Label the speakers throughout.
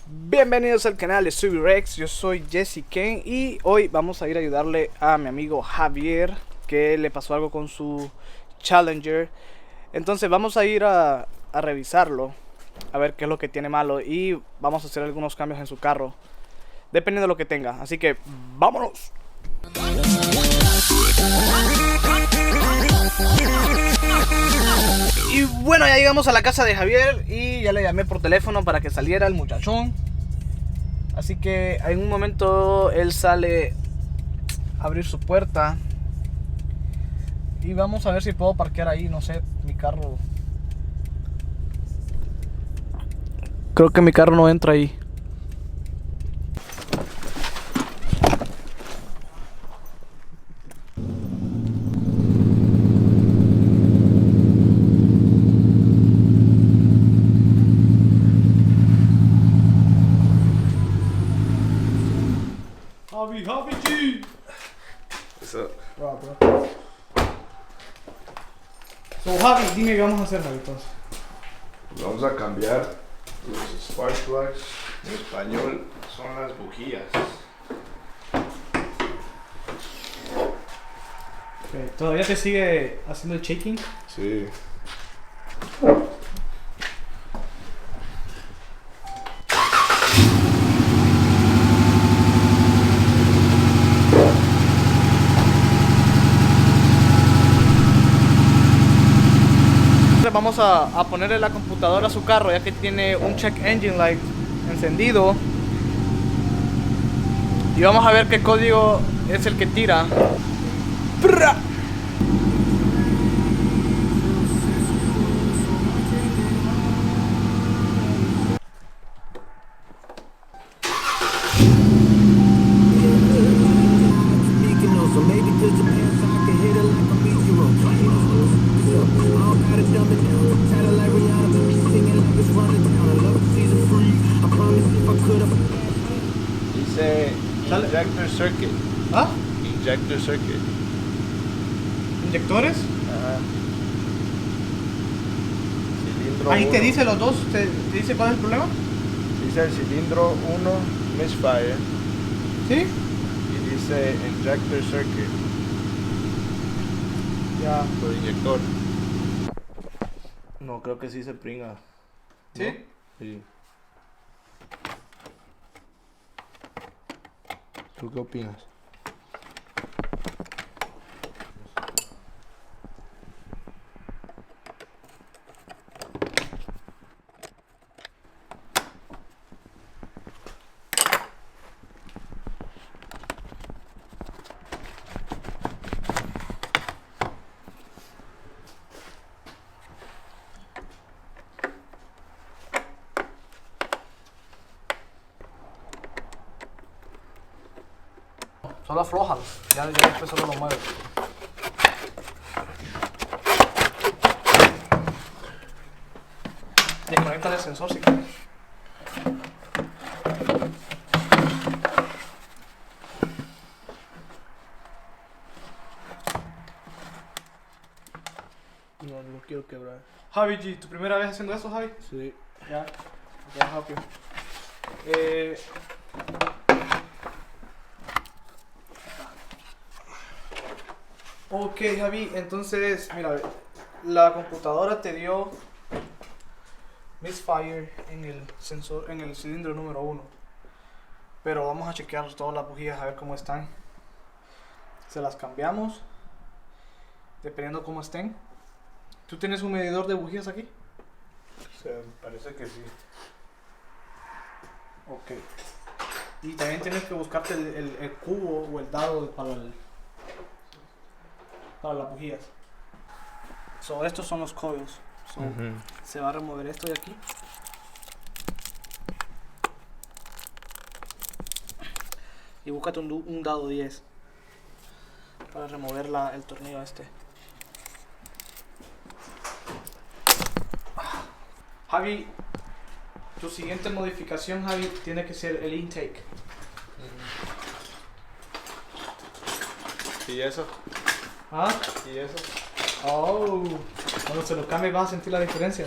Speaker 1: Bienvenidos al canal de Subirex, yo soy Jesse Ken y hoy vamos a ir a ayudarle a mi amigo Javier que le pasó algo con su Challenger. Entonces vamos a ir a revisarlo, a ver qué es lo que tiene malo y vamos a hacer algunos cambios en su carro, dependiendo de lo que tenga. Así que vámonos. Y bueno, ya llegamos a la casa de Javier y ya le llamé por teléfono para que saliera el muchachón. Así que en un momento él sale a abrir su puerta y vamos a ver si puedo parquear ahí, no sé, mi carro. Creo que mi carro no entra ahí. Javi G.
Speaker 2: What's up?
Speaker 1: Bro. So Javi, dime qué vamos a hacer, Javi, entonces.
Speaker 2: Vamos a cambiar los spark plugs. En español son las bujías.
Speaker 1: Okay. ¿Todavía te sigue haciendo el shaking?
Speaker 2: Sí.
Speaker 1: Vamos a ponerle la computadora a su carro, ya que tiene un check engine light encendido, y vamos a ver qué código es el que tira. ¡Prra!
Speaker 2: Dice injector circuit.
Speaker 1: ¿Ah?
Speaker 2: Injector circuit.
Speaker 1: ¿Inyectores?
Speaker 2: Ajá. Cilindro
Speaker 1: Ahí te
Speaker 2: uno.
Speaker 1: dice los dos, te dice cuál es el problema.
Speaker 2: Dice el cilindro 1 misfire.
Speaker 1: ¿Sí?
Speaker 2: Y dice injector circuit.
Speaker 1: Ya.
Speaker 2: Por inyector.
Speaker 3: No, creo que sí se pringa.
Speaker 1: ¿Sí?
Speaker 3: ¿No? Sí. ¿Tú qué opinas?
Speaker 1: Solo aflojan, ya después solo lo mueves. Desconecta el sensor si quieres.
Speaker 3: No, no quiero quebrar.
Speaker 1: Javi G, ¿tu primera vez haciendo eso, Javi?
Speaker 3: Sí.
Speaker 1: Ya. Ok, rápido. Ok, Javi, entonces, mira, la computadora te dio misfire en el sensor, en el cilindro número 1. Pero vamos a chequear todas las bujías a ver cómo están. Se las cambiamos, dependiendo cómo estén. ¿Tú tienes un medidor de bujías aquí?
Speaker 2: Parece que sí.
Speaker 1: Ok. Y también tienes que buscarte el cubo o el dado para las bujías. Estos son los coils. Se va a remover esto de aquí. Y búscate un dado 10 para remover el tornillo este. Javi, tu siguiente modificación, Javi, tiene que ser el intake.
Speaker 2: ¿Y eso?
Speaker 1: ¿Ah?
Speaker 2: ¿Y eso?
Speaker 1: Oh, cuando se lo cambie vas a sentir la diferencia.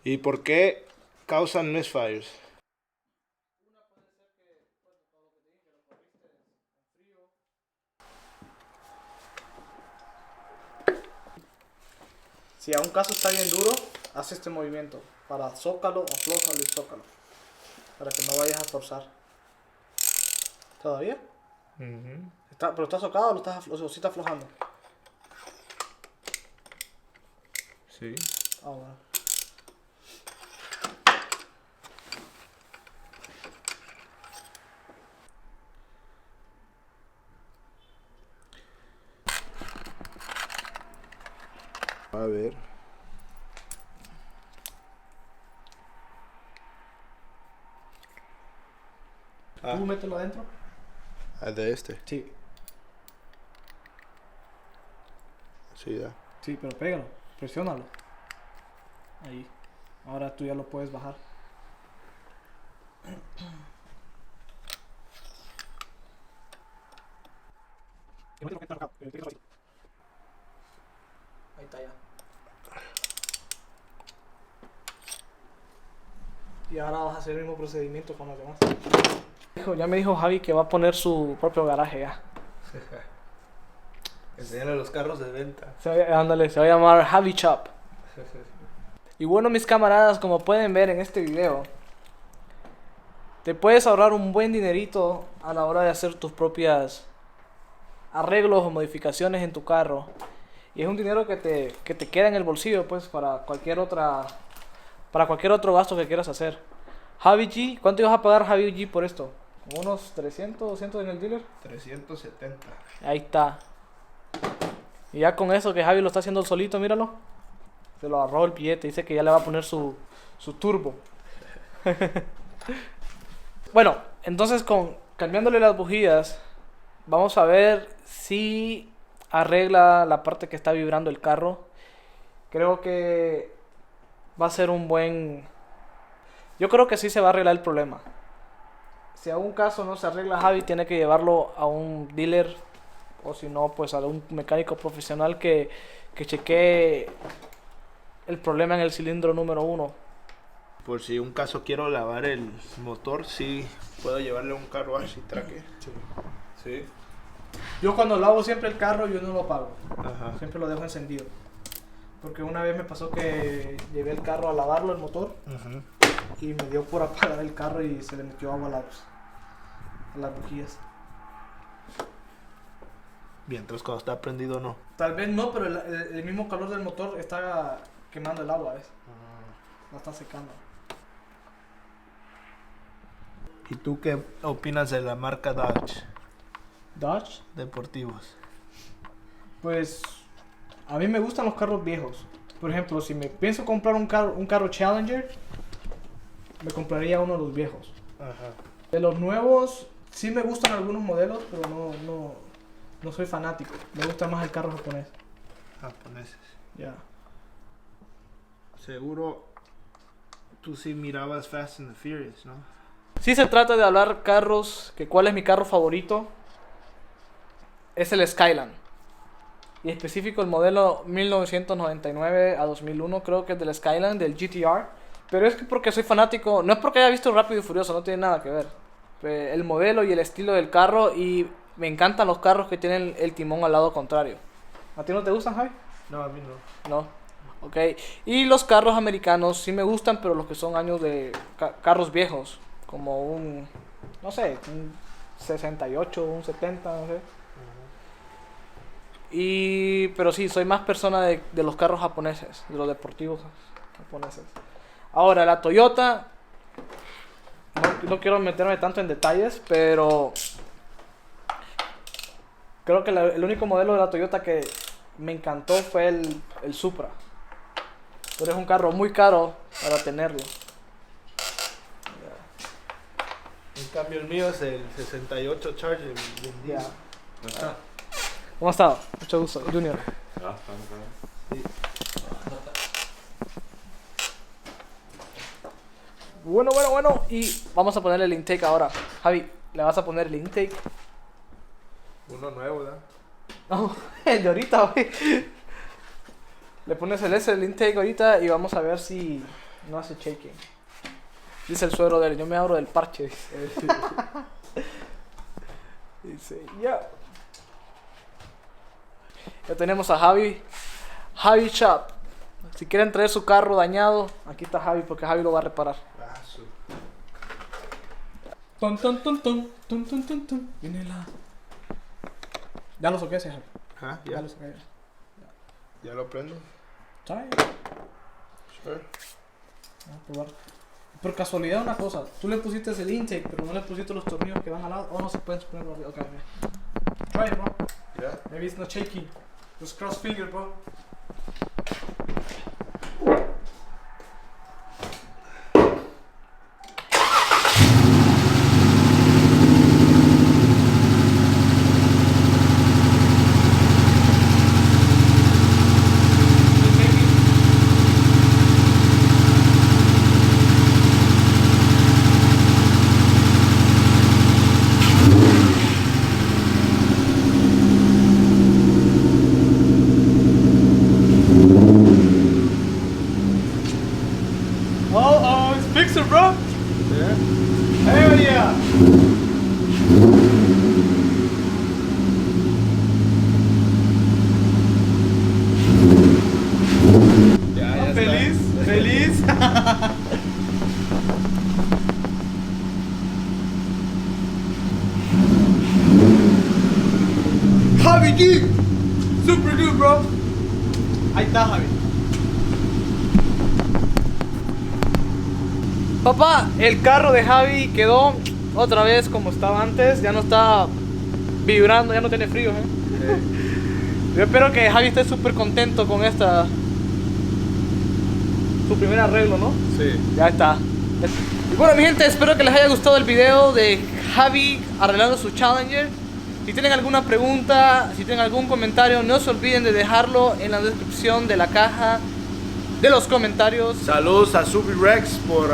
Speaker 3: ¿Y por qué causan misfires?
Speaker 1: Si a un caso está bien duro, haz este movimiento. Para zócalo, aflójalo y zócalo. Para que no vayas a forzar. ¿Todavía? ¿Pero está socado o o sí está aflojando?
Speaker 3: Sí.
Speaker 1: Ah, bueno.
Speaker 3: A ver.
Speaker 1: ¿Tú mételo adentro?
Speaker 3: De este.
Speaker 1: Sí.
Speaker 3: Sí, ya.
Speaker 1: Sí, pero pégalo. Presiónalo. Ahí. Ahora tú ya lo puedes bajar. Ahí está ya. Y ahora vas a hacer el mismo procedimiento con los demás. Ya me dijo Javi que va a poner su propio garaje ya.
Speaker 3: Enseñale los carros de venta.
Speaker 1: Ándale, se va a llamar Javi Shop. Y bueno, mis camaradas, como pueden ver en este video, te puedes ahorrar un buen dinerito a la hora de hacer tus propias arreglos o modificaciones en tu carro. Y es un dinero que te queda en el bolsillo, pues, para cualquier otro gasto que quieras hacer. Javi G, ¿cuánto ibas a pagar Javi G por esto? ¿Como unos 300, 200 en el dealer?
Speaker 3: 370.
Speaker 1: Ahí está. Y ya con eso que Javi lo está haciendo solito, míralo. Se lo agarró el billete, dice que ya le va a poner su turbo. Bueno, entonces cambiándole las bujías, vamos a ver si arregla la parte que está vibrando el carro. Creo que va a ser un buen... Yo creo que sí se va a arreglar el problema. Si a un caso no se arregla, Javi tiene que llevarlo a un dealer, o si no, pues a un mecánico profesional que chequee el problema en el cilindro número 1.
Speaker 3: Por si un caso quiero lavar el motor, sí puedo llevarle un car wash y traque. Sí.
Speaker 1: Yo cuando lavo siempre el carro, yo no lo apago.
Speaker 3: Ajá.
Speaker 1: Siempre lo dejo encendido. Porque una vez me pasó que llevé el carro a lavarlo, el motor,
Speaker 3: Ajá.
Speaker 1: y me dio por apagar el carro y se le metió agua a las bujías.
Speaker 3: Bien, entonces cuando está prendido no.
Speaker 1: Tal vez no, pero el mismo calor del motor está quemando el agua, ¿ves? La está secando.
Speaker 3: ¿Y tú qué opinas de la marca Dodge
Speaker 1: Dodge,
Speaker 3: deportivos?
Speaker 1: pues a mí me gustan los carros viejos. Por ejemplo, si me pienso comprar un carro Challenger, me compraría uno de los viejos.
Speaker 3: Ajá.
Speaker 1: De los nuevos, sí me gustan algunos modelos, pero no soy fanático. Me gusta más el carro japonés.
Speaker 3: Japoneses.
Speaker 1: Ya.
Speaker 3: Seguro tú sí mirabas Fast and the Furious, ¿no?
Speaker 1: Si se trata de hablar carros, que cuál es mi carro favorito, es el Skyline. Y específico el modelo 1999 a 2001, creo que es del Skyline, del GTR. Pero es que porque soy fanático, no es porque haya visto Rápido y Furioso, no tiene nada que ver. El modelo y el estilo del carro, y me encantan los carros que tienen el timón al lado contrario. ¿A ti no te gustan, Javi?
Speaker 3: No, a mí no.
Speaker 1: No. Ok. Y los carros americanos sí me gustan, pero los que son años de carros viejos. Como un, no sé, un 68, un 70, no sé. Pero sí, soy más persona de los carros japoneses, de los deportivos japoneses. Ahora, la Toyota, no quiero meterme tanto en detalles, pero creo que el único modelo de la Toyota que me encantó fue el Supra. Pero es un carro muy caro para tenerlo.
Speaker 3: En cambio el mío es el 68 Charger.
Speaker 1: Ya.
Speaker 2: ¿No está?
Speaker 1: ¿Cómo has estado? Mucho gusto, Junior. Bueno. Y vamos a ponerle el intake ahora. Javi, ¿le vas a poner el intake?
Speaker 3: Uno nuevo, ¿verdad?
Speaker 1: No, el de ahorita, güey. Le pones el intake ahorita y vamos a ver si No hace shaking. Dice el suegro de él, yo me abro del parche. Dice, dice ya. Ya tenemos a Javi. Javi Shop. Si quieren traer su carro dañado, aquí está Javi porque Javi lo va a reparar.
Speaker 3: Ah, su.
Speaker 1: Ton, ton, ton, ton, ton, ton, ton, ton. Viene la... Ya lo soqué ese, Javi.
Speaker 3: Ah,
Speaker 1: Ya
Speaker 3: ya.
Speaker 1: lo soqué.
Speaker 3: Ya lo prendo.
Speaker 1: ¿Sabes?
Speaker 3: Sure.
Speaker 1: Vamos a probar. Por casualidad una cosa, tú le pusiste el intake, pero no le pusiste los tornillos que van al lado. O no se pueden poner arriba. Okay, man. Try it, bro.
Speaker 3: Yeah.
Speaker 1: Maybe it's not shaky. Just cross finger, bro. Oh, it's fixer, bro.
Speaker 3: Yeah.
Speaker 1: Hell yeah.
Speaker 3: Ya está.
Speaker 1: Feliz, feliz. Javi G. Super good, bro. Ahí está, Javi. Papá, el carro de Javi quedó otra vez como estaba antes. Ya no está vibrando, ya no tiene frío, Yo espero que Javi esté súper contento con esta. Su primer arreglo, ¿no?
Speaker 3: Sí.
Speaker 1: Ya está. Y bueno, mi gente, espero que les haya gustado el video de Javi arreglando su Challenger. Si tienen alguna pregunta, si tienen algún comentario, no se olviden de dejarlo en la descripción de la caja de los comentarios.
Speaker 3: Saludos a Subi Rex por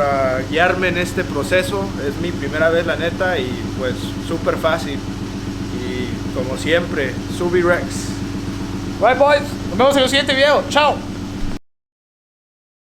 Speaker 3: guiarme en este proceso. Es mi primera vez, la neta, y pues súper fácil. Y como siempre, Subi Rex.
Speaker 1: Bye, boys. Nos vemos en el siguiente video. Chao.